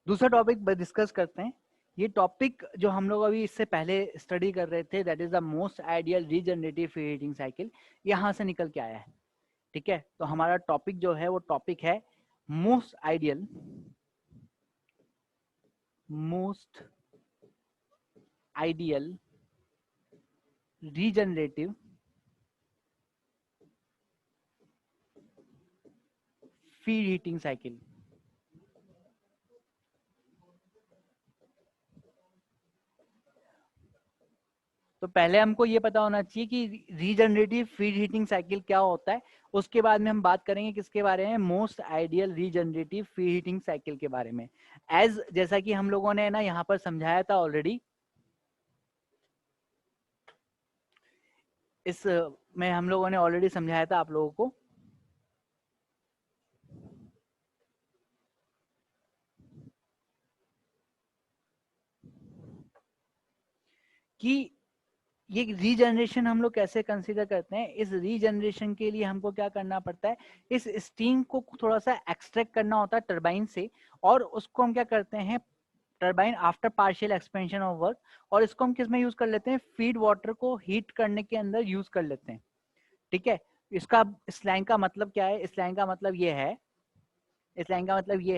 दूसरा topic discuss करते हैं। ये टॉपिक जो हम लोग अभी इससे पहले स्टडी कर रहे थे, that is the most ideal regenerative heating cycle, यहाँ से निकल के आया है। ठीक है, तो हमारा टॉपिक जो है वो टॉपिक है most ideal regenerative feed heating cycle. तो पहले हमको ये पता होना चाहिए कि रीजनरेटिव फीड हीटिंग साइकिल क्या होता है, उसके बाद में हम बात करेंगे किसके बारे में, most ideal regenerative feed heating cycle के बारे में। जैसा कि हम लोगों ने ना यहाँ पर समझाया था ऑलरेडी, इस में हम लोगों ने ऑलरेडी समझाया था आप लोगों को कि ये रीजनरेशन हम लोग कैसे कंसीडर करते हैं। इस रीजनरेशन के लिए हमको क्या करना पड़ता है, इस स्टीम को थोड़ा सा एक्सट्रैक्ट करना होता है टरबाइन से, और उसको हम क्या करते हैं, turbine after partial expansion of work, और इसको हम किस में यूज कर लेते हैं, फीड वाटर को हीट करने के अंदर यूज कर लेते हैं। ठीक है, इसका इस लाइन का मतलब क्या है, इस लाइन का मतलब ये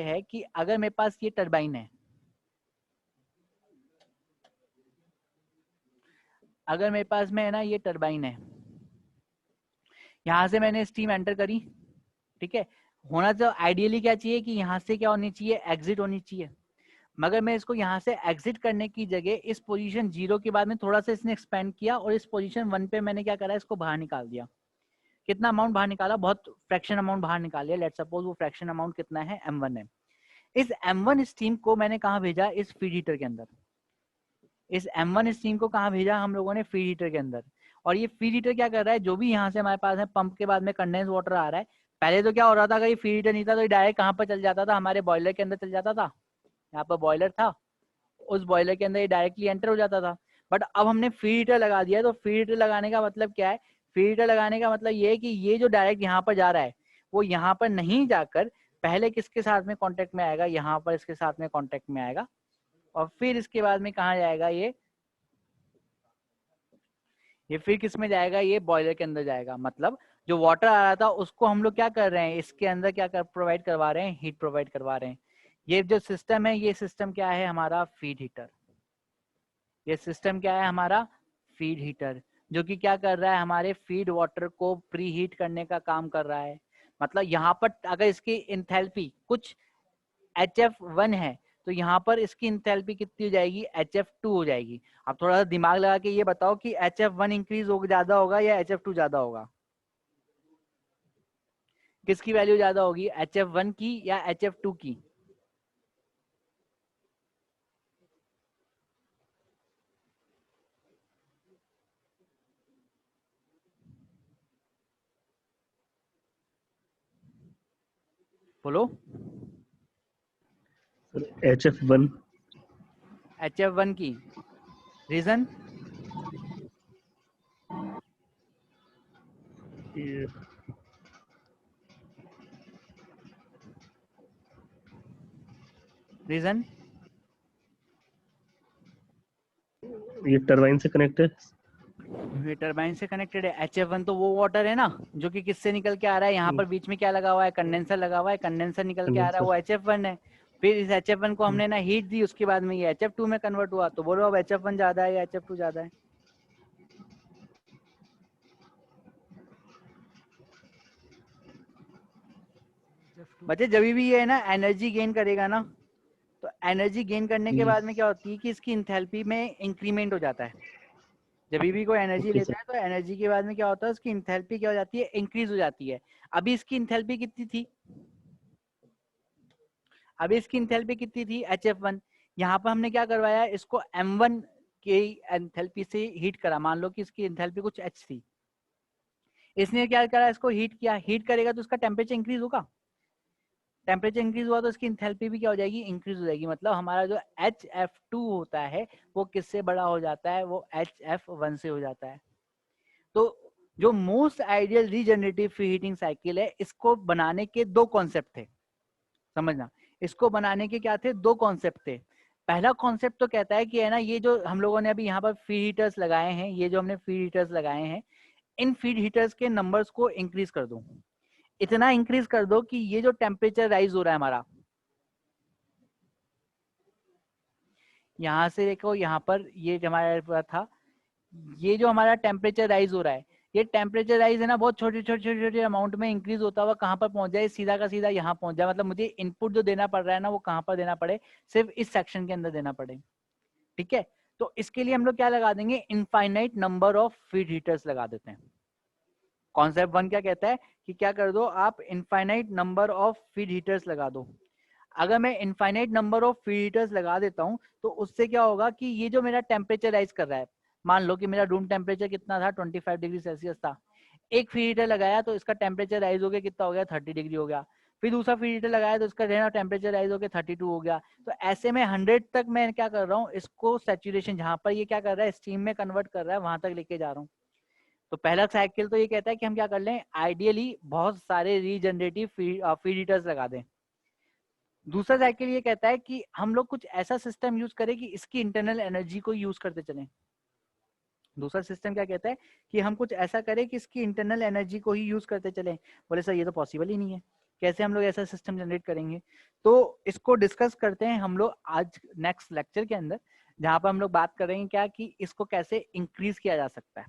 है कि अगर मेरे पास ये टरबाइन है, अगर मेरे पास में है ना ये टरबाइन है, यहां से मैंने स्टीम एंटर करी। ठीक है, होना तो आइडियली क्या चाहिए कि यहाँ से क्या होनी चाहिए, एग्जिट होनी चाहिए, मगर मैं इसको यहाँ से एग्जिट करने की जगह इस पोजीशन 0 के बाद में थोड़ा सा इसने एक्सपेंड किया, और इस पोजीशन 1 पे मैंने क्या करा, इसको बाहर निकाल दिया। कितना अमाउंट बाहर निकाला, बहुत फ्रैक्शन अमाउंट बाहर निकाल लिया। लेट्स सपोज वो फ्रैक्शन अमाउंट कितना है, m1 है। इस m1 स्टीम को मैंने कहाँ भेजा, इस फीड हीटर के अंदर। इस m1 स्टीम को कहाँ भेजा हम लोगों ने, फीड हीटर के अंदर। और ये फीड हीटर क्या कर रहा है, जो भी यहाँ से हमारे पास है पंप के बाद में कंडेंस वाटर आ रहा है, पहले तो क्या हो रहा था, अगर ये फीड हीटर नहीं था तो ये डायरेक्ट कहाँ पर चल जाता था, हमारे बॉयलर के अंदर चल जाता था। यहाँ पर बॉयलर था, उस बॉयलर के अंदर ये डायरेक्टली एंटर हो जाता था। बट अब हमने फीड हीटर लगा दिया, तो फीड हीटर लगाने का मतलब क्या है, फीड हीटर लगाने का मतलब ये है कि ये जो डायरेक्ट यहाँ पर जा रहा है, वो यहाँ पर नहीं जाकर पहले किसके साथ में कांटेक्ट में आएगा, यहाँ पर इसके साथ में कांटेक्ट में आएगा, और फिर इसके बाद में कहाँ जाएगा, ये फिर किस में जाएगा, ये बॉयलर के अंदर जाएगा। मतलब जो वाटर आ रहा था उसको हम लोग क्या कर रहे हैं, इसके अंदर क्या प्रोवाइड करवा रहे हैं, हीट प्रोवाइड करवा रहे हैं। ये जो सिस्टम है, ये सिस्टम क्या है हमारा, फीड हीटर। ये सिस्टम क्या है हमारा, फीड हीटर, जो कि क्या कर रहा है, हमारे फीड वाटर को प्री हीट करने का काम कर रहा है। मतलब यहाँ पर अगर इसकी इंथैल्पी कुछ HF1 है, तो यहाँ पर इसकी इंथैल्पी कितनी हो जाएगी, HF2 हो जाएगी। अब थोड़ा सा दिमाग लगा के ये बताओ कि HF1 इंक्रीज हो ज्यादा होगा या HF2 ज्यादा होगा, किसकी वैल्यू ज्यादा होगी, HF1 की या HF2 की। बोलो। HF1 HF1 की, रीजन, रीजन ये टरबाइन से कनेक्ट है। ये टरबाइन से कनेक्टेड है। HF1 तो वो वाटर है ना जो कि किससे निकल के आ रहा है, यहाँ पर बीच में क्या लगा हुआ है, कंडेंसर लगा हुआ है, कंडेंसर निकल के आ रहा है, वो कंडेंसर। HF1 है। फिर इस HF1 को हमने ना हीट दी, उसके बाद में ये HF2 में कन्वर्ट हुआ। तो बोलो अब HF1 ज्यादा है या HF2 ज्यादा है। बच्चे जब भी ये है ना एनर्जी गेन करेगा ना, तो एनर्जी गेन करने के बाद में क्या होती है कि इसकी इंथैल्पी में इंक्रीमेंट हो जाता है। जब भी कोई एनर्जी ओके लेता सर। है तो एनर्जी के बाद में क्या होता है, उसकी इंथैल्पी क्या हो जाती है, इंक्रीज हो जाती है। अभी इसकी इंथैल्पी कितनी थी, अभी इसकी इंथैल्पी कितनी थी, HF1। यहाँ पर हमने क्या करवाया, इसको M1 के एंथैल्पी से हीट करा। मान लो कि इसकी एंथैल्पी कुछ H थी, इसने क्या करा, इसको हीट किया। हीट करेगा तो इसका टेम्परेचर इंक्रीज होगा, टेम्परेचर इंक्रीज हुआ तो इसकी इंथैल्पी भी क्या हो जाएगी, इंक्रीज हो जाएगी। मतलब हमारा जो HF2 होता है वो किससे बड़ा हो जाता है, वो HF1 से हो जाता है। तो जो most ideal regenerative heating cycle है, इसको बनाने के दो कॉन्सेप्ट थे, समझना। इसको बनाने के क्या थे, दो कॉन्सेप्ट थे। पहला कॉन्सेप्ट तो कहता है कि है ना, ये जो हम लोगों ने अभी यहाँ पर फीड हीटर्स लगाए हैं, ये जो हमने फीड हीटर्स लगाए हैं, इन फीड हीटर्स के नंबर्स को इंक्रीज कर दो, इतना इंक्रीज कर दो कि ये जो टेम्परेचर राइज हो रहा है हमारा, यहाँ से देखो यहाँ पर ये जो हमारा था, ये जो हमारा टेम्परेचर राइज हो रहा है, ये टेम्परेचर राइज है ना बहुत छोटे छोटे छोटे छोटे अमाउंट में इंक्रीज होता हुआ कहाँ पर पहुंच जाए, सीधा का सीधा यहाँ पहुंच जाए। मतलब मुझे इनपुट जो देना पड़ रहा है ना, वो कहाँ पर देना पड़े, सिर्फ इस सेक्शन के अंदर देना पड़े। ठीक है, तो इसके लिए हम लोग क्या लगा देंगे, infinite number of feed heaters लगा देते हैं। कॉन्सेप्ट 1 क्या कहता है कि क्या कर दो आप, infinite number of feed heaters लगा दो। अगर मैं infinite number of feed heaters लगा देता हूं तो उससे क्या होगा कि ये जो मेरा टेम्परेचर राइज कर रहा है, मान लो कि मेरा रूम टेम्परेचर कितना था, 25 डिग्री सेल्सियस था, एक फीड हीटर लगाया तो इसका टेम्परेचर राइज हो गया, कितना हो गया, 30 डिग्री हो गया। फिर दूसरा फीड हीटर लगाया तो इसका टेम्परेचर राइज हो गया, 32 हो गया। तो ऐसे में 100 तक मैं क्या कर रहा हूँ, इसको सैचुरेशन, जहां पर ये क्या कर रहा है, स्टीम में कन्वर्ट कर रहा है, वहां तक लेके जा रहा हूँ। तो पहला साइकिल तो ये कहता है कि हम क्या कर लें, आइडियली बहुत सारे रीजनरेटिव फीड हीटर्स लगा दें। दूसरा साइकिल ये कहता है कि हम लोग कुछ ऐसा सिस्टम यूज करें कि इसकी इंटरनल एनर्जी को यूज करते चलें। दूसरा सिस्टम क्या कहता है कि हम कुछ ऐसा करें कि इसकी इंटरनल एनर्जी को ही यूज करते चलें। बोले सर ये तो पॉसिबल ही नहीं है, कैसे हम लोग ऐसा सिस्टम जनरेट करेंगे। तो इसको डिस्कस करते हैं हम लोग आज नेक्स्ट लेक्चर के अंदर, जहां पर हम लोग बात करेंगे क्या कि इसको कैसे इंक्रीज किया जा सकता है।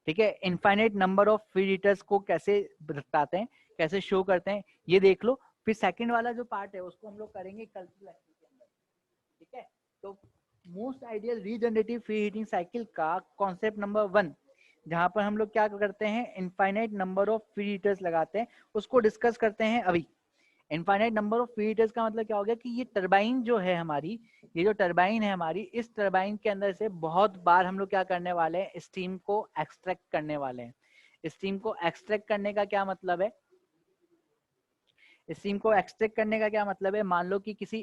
ठीक है, infinite number of feed heaters को कैसे बताते हैं, कैसे शो करते हैं, ये देख लो। फिर सेकंड वाला जो पार्ट है उसको हम लोग करेंगे कल के लेक्चर के अंदर। ठीक है, तो most ideal regenerative feed heating cycle का कॉन्सेप्ट नंबर 1, जहां पर हम लोग क्या करते हैं, infinite number of feed heaters लगाते हैं, उसको डिस्कस करते हैं अभी। Infinite number of feed heaters का मतलब क्या हो गया कि ये टरबाइन जो है हमारी, ये जो टरबाइन है हमारी, इस टरबाइन के अंदर से बहुत बार हम लोग क्या करने वाले हैं, स्टीम को एक्सट्रैक्ट करने वाले हैं। स्टीम को एक्सट्रैक्ट करने का क्या मतलब है, स्टीम को एक्सट्रैक्ट करने का क्या मतलब है, मान लो कि किसी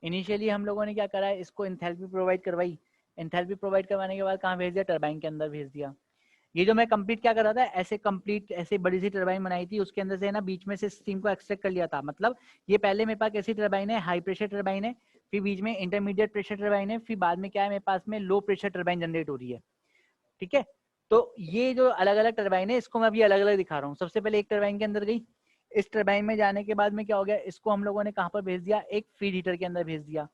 इनिशियली हम लोगों ने क्या करा है, इसको एंथैल्पी प्रोवाइड करवाई, एंथैल्पी प्रोवाइड करवाने के बाद कहाँ भेज दिया, टरबाइन के अंदर भेज दिया। ये जो मैं कंप्लीट क्या कर रहा था, ऐसे कंप्लीट ऐसे बड़ी सी टरबाइन बनाई थी, उसके अंदर से ना बीच में से स्टीम को एक्सट्रैक्ट कर लिया था। मतलब ये पहले मेरे पास कैसी टरबाइन है, हाई प्रेशर टरबाइन है, फिर बीच में इंटरमीडिएट प्रेशर टरबाइन है, फिर बाद में क्या है मेरे पास में लो प्रेशर टरबाइन जनरेट हो रही है। ठीक है, तो ये जो अलग अलग टरबाइन है इसको मैं अभी अलग अलग दिखा रहा हूँ। सबसे पहले एक टरबाइन के अंदर गई, इस टरबाइन में जाने के बाद में क्या हो गया, इसको हम लोगों ने कहाँ पर भेज दिया, एक फीड हीटर के अंदर भेज दिया।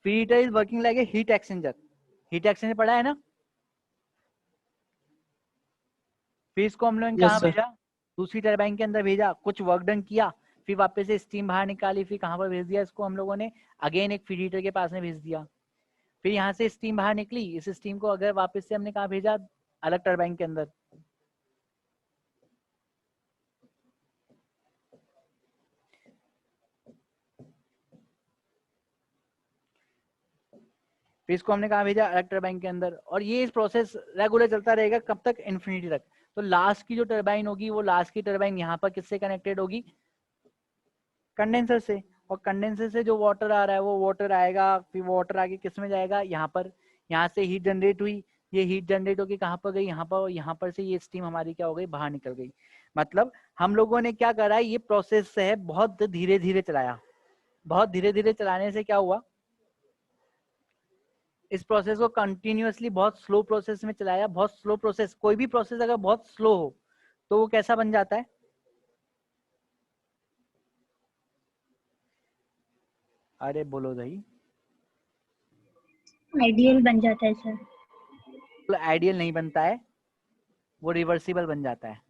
Feed heater is working like a heat exchanger, heat exchanger पढ़ा है ना। फिर इसको हम लोगों ने कहाँ यस सर। भेजा, दूसरी टरबाइन के अंदर भेजा, कुछ वर्क डन किया, फिर वापस से स्टीम बाहर निकाली, फिर कहाँ पर भेज दिया इसको हम लोगों ने, अगेन एक फीड हीटर के पास में भेज दिया। फिर यहाँ से स्टीम बाहर निकली, इस स्टीम को अगर वापस से हमने कहाँ भेजा, अलग टरबाइन के अंदर। फिर इसको हमने कहाँ भेजा, अलग टरबाइन के अंदर। और ये इस प्रोसेस रेगुलर चलता रहेगा कब तक, इन्फिनिटी तक। तो लास्ट की जो टरबाइन होगी, वो लास्ट की टरबाइन यहाँ पर किससे कनेक्टेड होगी, कंडेंसर से। और कंडेंसर से जो वाटर आ रहा है वो वाटर आएगा, फिर वाटर आगे किस में जाएगा, यहाँ पर। यहाँ से हीट जनरेट हुई, ये हीट जनरेट होकर कहाँ पर गई, यहाँ पर। यहाँ पर से ये स्टीम हमारी क्या हो गई, बाहर निकल गई। मतलब हम लोगों ने क्या करा, ये प्रोसेस है बहुत धीरे धीरे चलाया। बहुत धीरे धीरे चलाने से क्या हुआ, इस प्रोसेस को कंटिन्यूअसली बहुत स्लो प्रोसेस में चलाया। बहुत स्लो प्रोसेस, कोई भी प्रोसेस अगर बहुत स्लो हो तो वो कैसा बन जाता है, अरे बोलो भाई, आइडियल बन जाता है सर। आइडियल नहीं बनता है, वो रिवर्सिबल बन जाता है।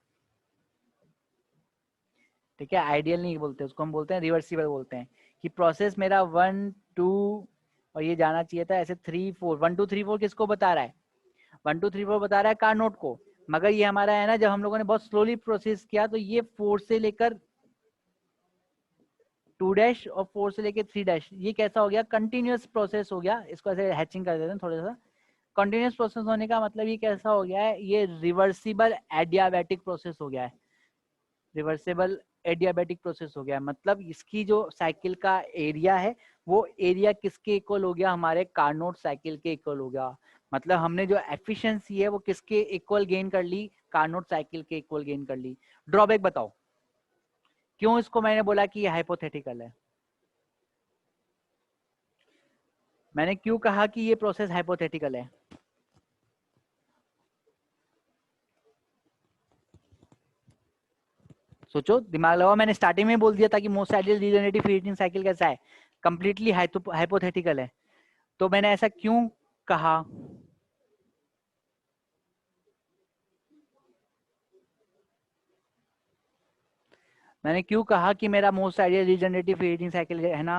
ठीक है, आइडियल नहीं बोलते उसको, हम बोलते हैं रिवर्सिबल बोलते हैं। कि प्रोसेस मेरा 1 2 और ये जाना चाहिए था ऐसे 3 4, 1 2 3 4 किसको बता रहा है, 1 2 3 4 बता रहा है कार्नोट को। मगर ये हमारा है ना, जब हम लोगों ने बहुत स्लोली प्रोसेस किया तो ये 4 से लेकर 2 डैश और 4 से लेकर 3 डैश, ये कैसा हो गया, कंटिन्यूअस प्रोसेस हो गया। इसको ऐसे हैचिंग कर देते हैं थोड़ा सा। कंटिन्यूअस प्रोसेस होने का मतलब ये कैसा हो गया है, ये रिवर्सिबल एडियाबैटिक प्रोसेस हो गया है। रिवर्सिबल एडियाबैटिक प्रोसेस हो गया, मतलब इसकी जो साइकिल का एरिया है वो एरिया किसके इक्वल हो गया, हमारे कार्नोट साइकिल के इक्वल हो गया। मतलब हमने जो एफिशिएंसी है वो किसके इक्वल गेन कर ली, कार्नोट साइकिल के इक्वल गेन कर ली। ड्रॉबैक बताओ, क्यों इसको मैंने बोला कि ये हाइपोथेटिकल है? मैंने क्यों कहा कि ये प्रोसेस हाइपोथेटिकल है? सोचो, दिमाग लगाओ। मैंने स्टार्टिंग में बोल दिया था कि most ideal regenerative heating cycle कैसा है, कंप्लीटली हाइपोथेटिकल है। तो मैंने ऐसा क्यों कहा? मैंने क्यों कहा कि मेरा most ideal regenerative heating cycle है ना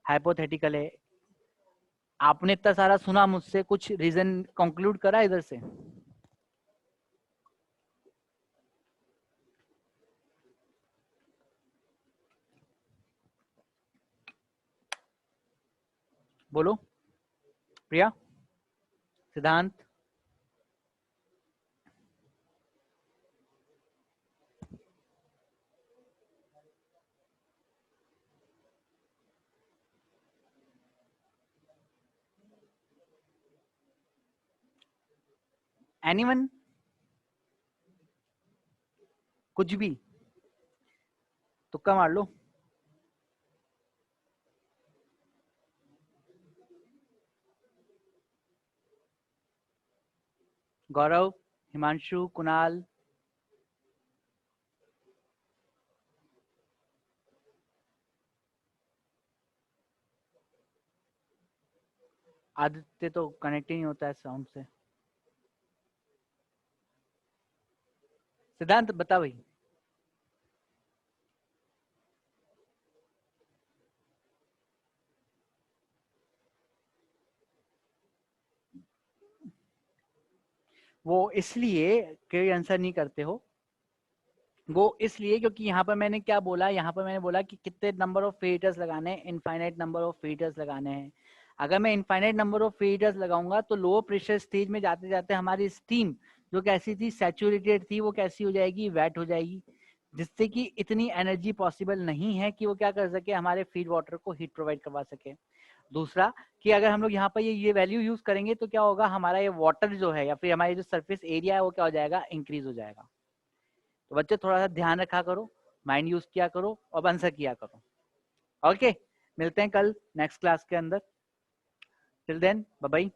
हाइपोथेटिकल है? आपने इतना सारा सुना मुझसे, कुछ रीजन कंक्लूड करा इधर से? बोलो प्रिया, सिद्धांत। एनीवन? कुछ भी तुक्का मार लो। गौरव, हिमांशु, कुणाल, आदित्य तो कनेक्ट ही नहीं होता है साउंड से। सिद्धांत बता भाई। वो इसलिए कोई आंसर नहीं करते हो, वो इसलिए क्योंकि यहाँ पर मैंने क्या बोला, यहाँ पर मैंने बोला कि कितने नंबर ऑफ फेटर्स लगाने हैं, इनफाइनाइट नंबर ऑफ फेटर्स लगाने हैं। अगर मैं इनफाइनाइट नंबर ऑफ फेटर्स लगाऊंगा तो लोअर प्रेशर स्टेज में जाते जाते हमारी स्टीम जो कैसी थी, सैचुरेटेड थी, वो कैसी हो जाएगी, वेट हो जाएगी, जिससे कि इतनी एनर्जी पॉसिबल नहीं है कि वो क्या कर सके, हमारे फीड वाटर को हीट प्रोवाइड करवा सके। दूसरा कि अगर हम लोग यहाँ पर ये वैल्यू यूज करेंगे तो क्या होगा, हमारा ये वाटर जो है या फिर हमारी जो सरफेस एरिया है वो क्या हो जाएगा, इंक्रीज हो जाएगा। तो बच्चे थोड़ा सा ध्यान रखा करो, माइंड यूज किया करो और आंसर किया करो। ओके, मिलते हैं कल नेक्स्ट क्लास के अंदर। Till then bye bye.